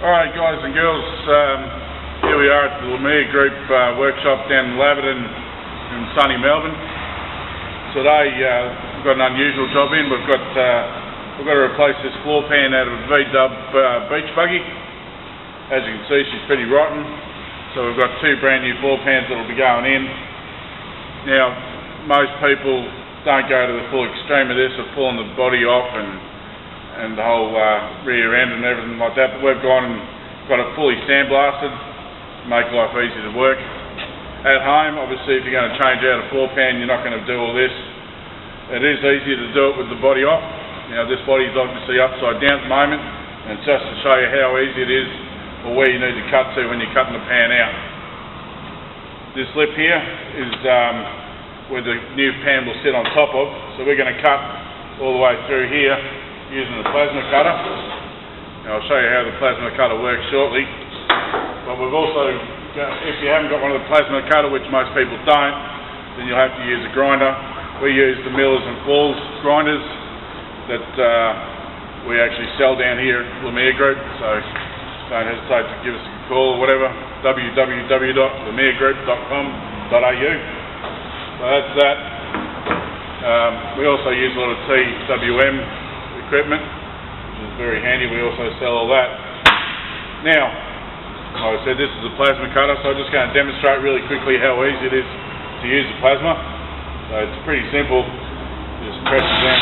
Alright guys and girls, here we are at the Lemire Group workshop down in Laverton in sunny Melbourne. Today we've got an unusual job in. We've got to replace this floor pan out of a V-dub beach buggy. As you can see, she's pretty rotten, so we've got two brand new floor pans that will be going in. Now, most people don't go to the full extreme of this of pulling the body off and the whole rear end and everything like that, but we've gone and got it fully sandblasted to make life easy to work. At home, obviously, if you're going to change out a floor pan, you're not going to do all this. It is easier to do it with the body off. Now, this body is obviously upside down at the moment, and it's just to show you how easy it is or where you need to cut to when you're cutting the pan out. This lip here is where the new pan will sit on top of, so we're going to cut all the way through here using the plasma cutter. Now I'll show you how the plasma cutter works shortly, but we've also got, if you haven't got one of the plasma cutter, which most people don't, then you'll have to use a grinder. We use the Millers and Falls grinders that we actually sell down here at Lemire Group, so don't hesitate to give us a call or whatever, www.lemiregroup.com.au. So that's that. We also use a lot of TWM equipment, which is very handy. We also sell all that. Now, like I said, this is a plasma cutter, so I'm just going to demonstrate really quickly how easy it is to use the plasma. So it's pretty simple. Just press it down.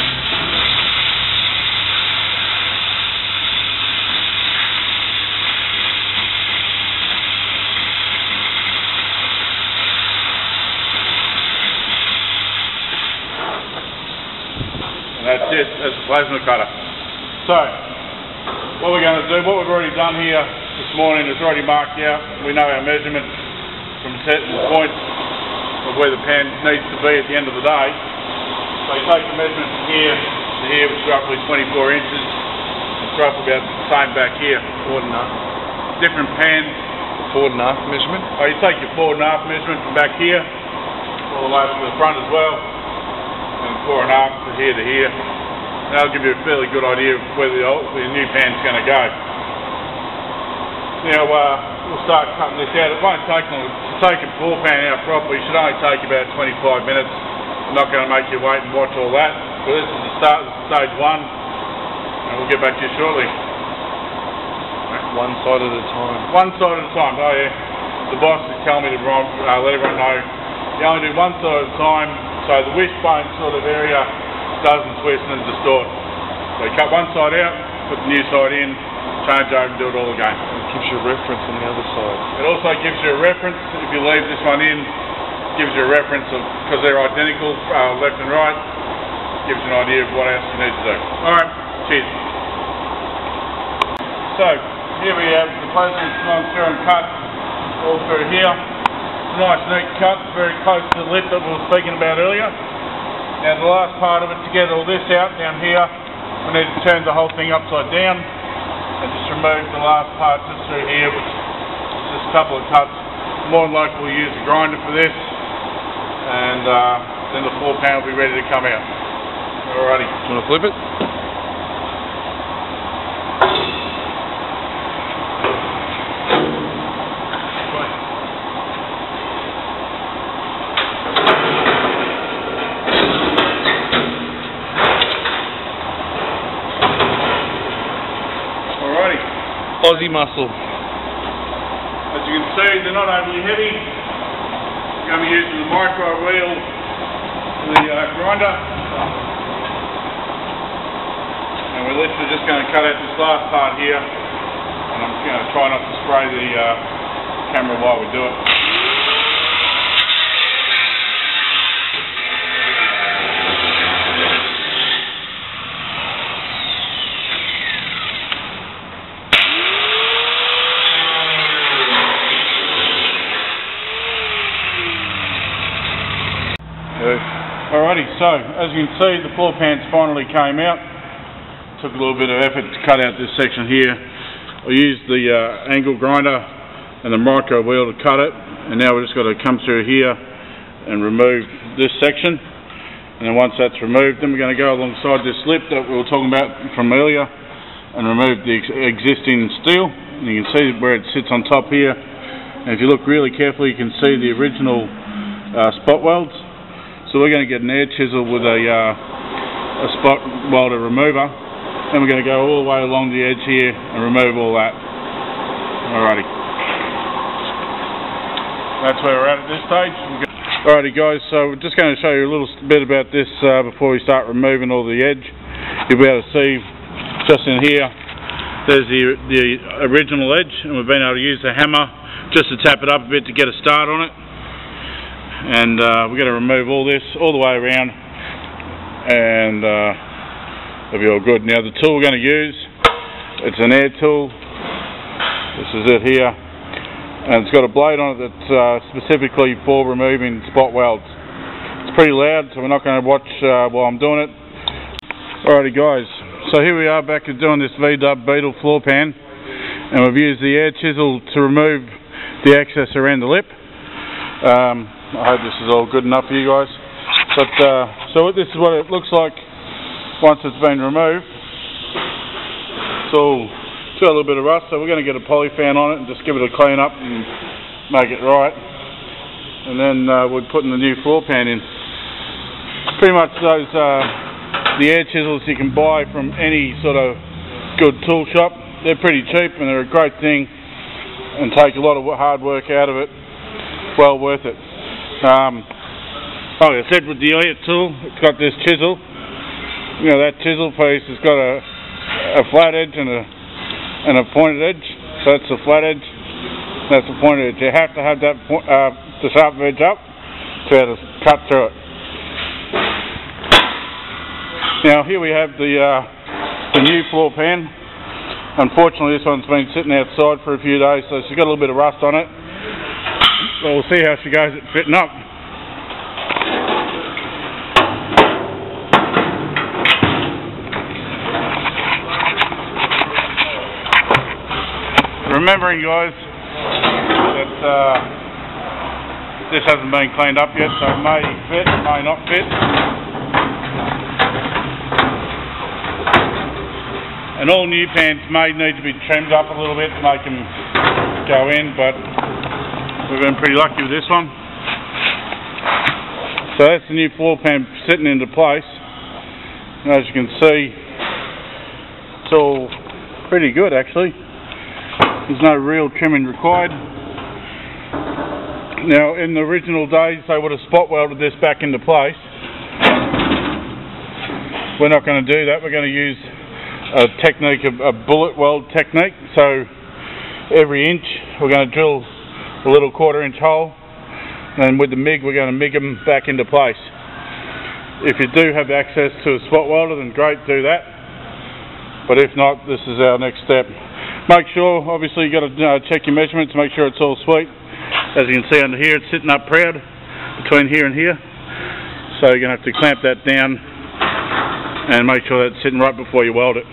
And that's it, that's a plasma cutter. So, what we're going to do, what we've already done here this morning is already marked out. We know our measurements from certain points of where the pan needs to be at the end of the day. So you take the measurement from here to here, which is roughly 24 inches. It's roughly about the same back here. 4.5. Different pans. 4.5 measurement? Oh, you take your 4.5 measurement from back here, all the way to the front as well. And 4.5 to here. That'll give you a fairly good idea of where the new pan's going to go. Now we'll start cutting this out. It won't take long. To take a floor pan out properly, it should only take about 25 minutes. I'm not going to make you wait and watch all that. But this is the start. This is stage one, and we'll get back to you shortly. One side at a time. One side at a time. Oh yeah. The boss is telling me to let everyone know you only do one side at a time. So the wishbone sort of area doesn't twist and distort. So you cut one side out, put the new side in, change over and do it all again. It gives you a reference on the other side. It also gives you a reference, if you leave this one in, gives you a reference of, because they're identical left and right, gives you an idea of what else you need to do. Alright, cheers. So, here we have the plasma gone through and cut all through here. Nice neat cut, very close to the lip that we were speaking about earlier. Now the last part of it, to get all this out down here, we need to turn the whole thing upside down and just remove the last part just through here, which is just a couple of cuts. More than likely we'll use a grinder for this, and then the floor pan will be ready to come out. Alrighty. Do you want to flip it? Aussie muscle. As you can see, they're not overly heavy. We're going to be using the micro wheel for the grinder. And we're literally just going to cut out this last part here. And I'm just going to try not to spray the camera while we do it. Alrighty, so as you can see, the floor pans finally came out. Took a little bit of effort to cut out this section here. I used the angle grinder and the micro wheel to cut it, and now we've just got to come through here and remove this section. And then once that's removed, then we're going to go alongside this lip that we were talking about from earlier and remove the existing steel and you can see where it sits on top here. And if you look really carefully, you can see the original spot welds. So we're going to get an air chisel with a spot welder remover, and we're going to go all the way along the edge here and remove all that. Alrighty. That's where we're at this stage. Alrighty guys, so we're just going to show you a little bit about this before we start removing all the edge. You'll be able to see just in here, there's the original edge, and we've been able to use the hammer just to tap it up a bit to get a start on it. And we're going to remove all this all the way around, and it'll be all good. Now the tool we're going to use, it's an air tool. This is it here, and it's got a blade on it that's specifically for removing spot welds. It's pretty loud, so we're not going to watch while I'm doing it. Alrighty guys, so here we are back to doing this V-dub beetle floor pan, and we've used the air chisel to remove the excess around the lip. I hope this is all good enough for you guys. But so this is what it looks like once it's been removed. It's got a little bit of rust, so we're going to get a poly fan on it and just give it a clean up and make it right. And then we're putting the new floor pan in. Pretty much those the air chisels you can buy from any sort of good tool shop. They're pretty cheap and they're a great thing and take a lot of hard work out of it. Well worth it. Like I said, with the air tool, it's got this chisel. You know, that chisel piece has got a flat edge and a pointed edge. So that's the flat edge, that's the pointed edge. You have to have that the sharp edge up to be able to cut through it. Now here we have the new floor pan. Unfortunately, this one's been sitting outside for a few days, so she's got a little bit of rust on it. So we'll see how she goes at fitting up. Remembering guys that this hasn't been cleaned up yet, so it may fit, it may not fit. And all new pans may need to be trimmed up a little bit to make them go in, but we've been pretty lucky with this one. So that's the new floor pan sitting into place. And as you can see, it's all pretty good actually. There's no real trimming required. Now in the original days they would have spot welded this back into place. We're not going to do that. We're going to use a technique of a bullet weld technique. So every inch we're going to drill a little 1/4 inch hole, and with the MIG we're going to MIG them back into place. If you do have access to a spot welder, then great, do that. But if not, this is our next step. Make sure, obviously you got to check your measurements, make sure it's all sweet. As you can see under here, it's sitting up proud between here and here. So you're going to have to clamp that down and make sure that's sitting right before you weld it.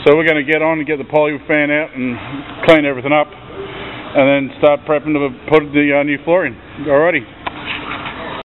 So we're going to get on and get the poly fan out and clean everything up, and then start prepping to put the new floor in. Alrighty.